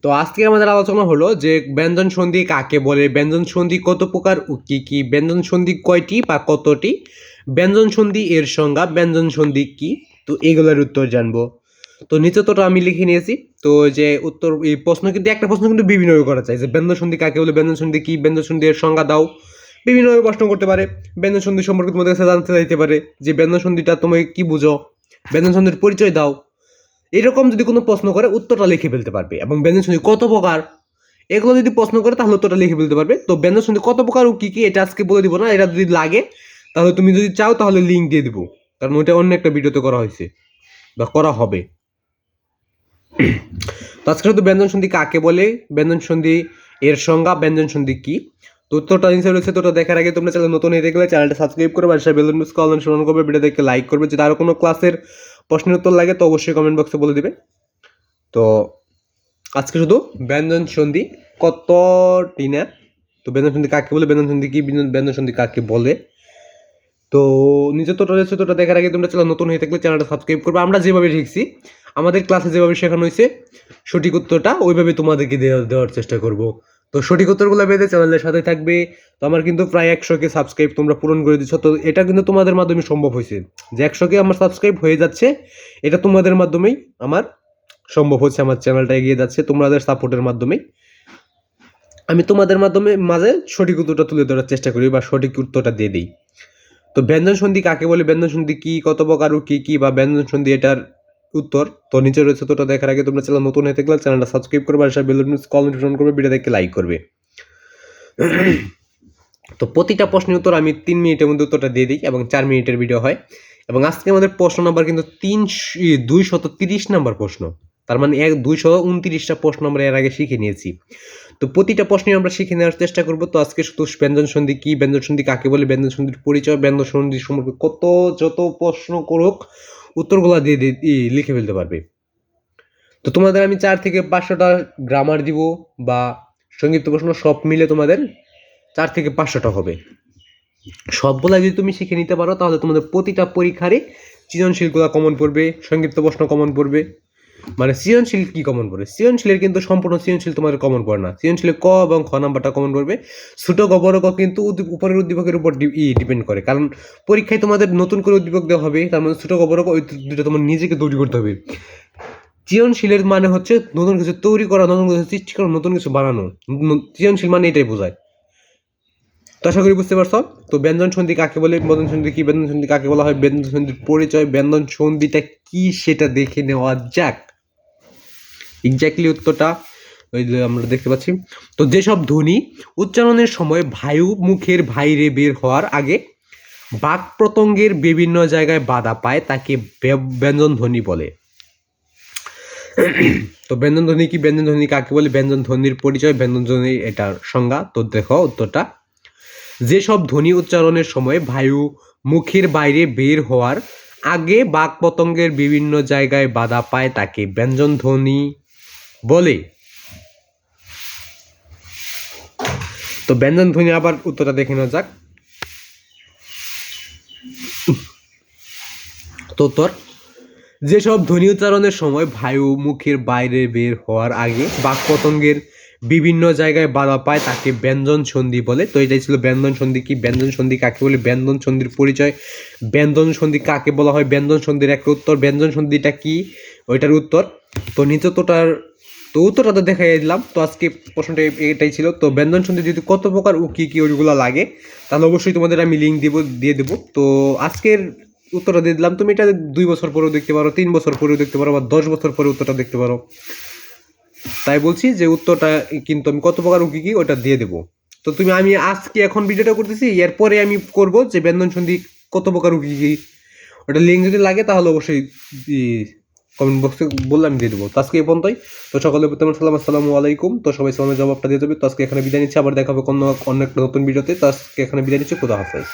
তো আজকে আমাদের আলোচনা হলো যে ব্যঞ্জন সন্ধি কাকে বলে, ব্যঞ্জন সন্ধি কত প্রকার ও কি কি, ব্যঞ্জন সন্ধি কয়টি বা কতটি, ব্যঞ্জন সন্ধি এর সংজ্ঞা, ব্যঞ্জন সন্ধি কি, তো এগুলোর উত্তর জানবো। তো নিচে তো আমি লিখে নিয়েছি। তো যে উত্তর এই প্রশ্ন কিন্তু একটা প্রশ্ন কিন্তু বিভিন্নভাবে করা যায় যে ব্যঞ্জন সন্ধি কাকে বলে, ব্যঞ্জন সন্ধি কি, ব্যঞ্জন সন্ধি এর সংজ্ঞা দাও। বিভিন্নভাবে প্রশ্ন করতে পারে। ব্যঞ্জন সন্ধি সম্পর্কে তোমাদের কাছে জানতে চাইতে পারে যে ব্যঞ্জন সন্ধিটা তুমি কি বুঝো, ব্যঞ্জন সন্ধির পরিচয় দাও। এরকম যদি কোনো প্রশ্ন করে উত্তরটা লিখে ফেলতে পারবে। এবং ব্যঞ্জন সন্ধি কত প্রকার এগুলো যদি প্রশ্ন করে তাহলে উত্তরটা লিখে ফেলতে পারবে। তো ব্যঞ্জন সন্ধি কত প্রকার ও কি কি এটা আজকে বলে দিব না, এটা যদি লাগে তাহলে তুমি যদি চাও তাহলে লিঙ্ক দিয়ে দিব, কারণ ওইটা অন্য একটা ভিডিওতে করা হয়েছে বা করা হবে। তো আজকে শুধু ব্যঞ্জন সন্ধি কাকে বলে, ব্যঞ্জন সন্ধি এর সংজ্ঞা, ব্যঞ্জন সন্ধি কি, তো উত্তরটা নিচে রয়েছে। তো দেখার আগে তোমরা চ্যানেল নতুন হয়ে থাকলে চ্যানেলটা সাবস্ক্রাইব করবে, আর বেল নিউজ কল স্মরণ করবে, ভিডিও দেখে লাইক করবে। যদি আরো কোনো ক্লাসের প্রশ্নের উত্তর লাগে তো অবশ্যই কমেন্ট বক্সে বলে দিবে। তো আজকে শুধু ব্যঞ্জন সন্ধি কতটি না, তো ব্যঞ্জন সন্ধি কাকে বলে, ব্যঞ্জন সন্ধি কি, ব্যঞ্জন সন্ধি কাকে বলে। তো নিচে তো রয়েছে, তোটা দেখার আগে তোমরা চ্যানেল নতুন হয়ে থাকলে চ্যানেলটা সাবস্ক্রাইব করবে। আমরা যেভাবে শিখছি, আমাদের ক্লাসে যেভাবে শেখানো হয়েছে, সঠিক উত্তরটা ওইভাবে তোমাদেরকে দেওয়ার চেষ্টা করব। তো সঠিক উত্তরগুলো পেতে চ্যানেলের সাথে থাকবে। তো আমার কিন্তু প্রায় 100কে সাবস্ক্রাইব তোমরা পূরণ করে দিচ্ছ। তো এটা কিন্তু তোমাদের মাধ্যমে সম্ভব হয়েছে যে 100কে আমার সাবস্ক্রাইব হয়ে যাচ্ছে, এটা তোমাদের মাধ্যমেই আমার সম্ভব হচ্ছে। আমার চ্যানেলটা এগিয়ে যাচ্ছে তোমাদের সাপোর্টের মাধ্যমেই। আমি তোমাদের মাধ্যমে মাঝে সঠিক উত্তরটা তুলে ধরার চেষ্টা করি বা সঠিক উত্তরটা দিয়ে দিই। তো ব্যঞ্জন সন্ধি কাকে বলে, ব্যঞ্জন সন্ধি কি, কত প্রকার ও কি কি, বা ব্যঞ্জন সন্ধি এটার উত্তর তো নিচে রয়েছে। তোটা দেখার আগে তোমরা চ্যানেল নতুন হয়ে থাকলে চ্যানেলটা সাবস্ক্রাইব করবে, আর বেল কল নোটিফিকেশন করবে, ভিডিও দেখে লাইক করবে। তো প্রতিটা প্রশ্নের উত্তর আমি 3 মিনিটের মধ্যে উত্তরটা দিয়ে দিই এবং 4 মিনিটের ভিডিও হয়। এবং আজকে আমাদের প্রশ্ন নাম্বার কিন্তু 230 নাম্বার প্রশ্ন, তার মানে 229টা প্রশ্ন আমরা এর আগে শিখে নিয়েছি। তো প্রতিটা প্রশ্নই আমরা শিখে নেওয়ার চেষ্টা করবো। তো আজকে শুধু ব্যঞ্জন সন্ধি কি, ব্যঞ্জন সন্ধি কাকে বলে, ব্যঞ্জন সন্ধির পরিচয়, ব্যঞ্জন সন্ধি সম্পর্কে যত প্রশ্ন করুক উত্তরগুলো দিয়ে লিখে ফেলতে পারবে। তো তোমাদের আমি 4 থেকে 500টা গ্রামার দিব বা সংক্ষিপ্ত প্রশ্ন সব মিলে তোমাদের 4 থেকে 500টা হবে। সবগুলা যদি তুমি শিখে নিতে পারো তাহলে তোমাদের প্রতিটা পরীক্ষারই সৃজনশীলগুলো কমন পড়বে, সংক্ষিপ্ত প্রশ্ন কমন পড়বে। মানে সৃজনশীল কি কমন পড়বে, সৃজনশীলের কিন্তু সম্পূর্ণ সৃজনশীল তোমাদের কমন পড়ে না। সৃজনশীলের ক এবং খ নাম্বারটা কমন পড়বে। ছোট গ বড় ক কিন্তু উপরের উদ্দীপকের উপর ডিপেন্ড করে, কারণ পরীক্ষায় তোমাদের নতুন করে উদ্দীপক দেওয়া হবে, তার মানে ছোট গ বড় ক ওই দুটো তোমার নিজেকে তৈরি করতে হবে। সৃজনশীলের মানে হচ্ছে নতুন কিছু তৈরি করা, নতুন কিছু সৃষ্টি করা, নতুন কিছু বানানো। সৃজনশীল মানে এটাই বোঝায়। তো আশা করি বুঝতে পারছো। তো ব্যঞ্জন সন্ধি কাকে বলে, ব্যঞ্জন সন্ধি কি, ব্যঞ্জন সন্ধি কাকে বলা হয়, ব্যঞ্জন সন্ধির পরিচয়, ব্যঞ্জন সন্ধিটা কি সেটা দেখে নেওয়া যাক। এক্স্যাক্টলি উত্তরটা ওই যে আমরা দেখতে পাচ্ছি। তো যেসব ধ্বনি উচ্চারণের সময় বায়ু মুখের বাইরে বের হওয়ার আগে বাক প্রত্যঙ্গের বিভিন্ন জায়গায় বাধা পায় তাকে ব্যঞ্জন ধ্বনি বলে। তো ব্যঞ্জন ধ্বনি কি, ব্যঞ্জন ধ্বনি কাকে বলে, ব্যঞ্জন ধ্বনির পরিচয়, ব্যঞ্জন ধ্বনি এটার সংজ্ঞা। তো দেখো উত্তরটা, যেসব ধ্বনি উচ্চারণের সময় বায়ু মুখের বাইরে বের হওয়ার আগে বাক পতঙ্গের বিভিন্ন জায়গায় বাধা পায় তাকে ব্যঞ্জন ধ্বনি বলে। তো ব্যঞ্জন ধ্বনি আবার উত্তরটা দেখে নেওয়া যাক। তো উত্তর, যেসব ধ্বনি উচ্চারণের সময় বায়ু মুখের বাইরে বের হওয়ার আগে বাক পতঙ্গের বিভিন্ন জায়গায় বাধা পায় তাকে ব্যঞ্জন সন্ধি বলে। তো এটাই ছিল ব্যঞ্জন সন্ধি কি, ব্যঞ্জন সন্ধি কাকে বলে, ব্যঞ্জন সন্ধির পরিচয়, ব্যঞ্জন সন্ধি কাকে বলা হয়, ব্যঞ্জন সন্ধির একটা উত্তর, ব্যঞ্জন সন্ধিটা কি ওইটার উত্তর। তো নিচে তো উত্তরটা তো দেখাই দিলাম। তো আজকে প্রশ্নটা এটাই ছিল। তো ব্যঞ্জন সন্ধি যদি কত প্রকার ও কী কী ওইগুলো লাগে তাহলে অবশ্যই তোমাদের আমি লিঙ্ক দিয়ে দেবো। তো আজকের উত্তরটা দিয়ে দিলাম। তুমি এটা 2 বছর পরেও দেখতে পারো, 3 বছর পরেও দেখতে পারো, বা 10 বছর পরে উত্তরটা দেখতে পারো। তাই বলছি যে উত্তরটা কিন্তু আমি কত প্রকার ও কী কী ওটা দিয়ে দেবো। তো আমি আজকে এখন ভিডিওটা করতেছি, এরপরে আমি করব যে ব্যঞ্জন সন্ধি কত প্রকার ও কী কী, ওটা লিঙ্ক যদি লাগে তাহলে অবশ্যই কমেন্ট বক্সে বললে আমি দিয়ে দেবো। তো আজকে এই পর্যন্তই। তো সকলে তোমার আসসালামু আলাইকুম। তো সবাই সালামের জবাবটা দিয়ে দেবে। তো আজকে এখানে বিদায় নিচ্ছি, আবার দেখা হবে অন্য একটা নতুন ভিডিওতে। তো আজকে এখানে বিদায় নিচ্ছি, খোদা হাফেজ।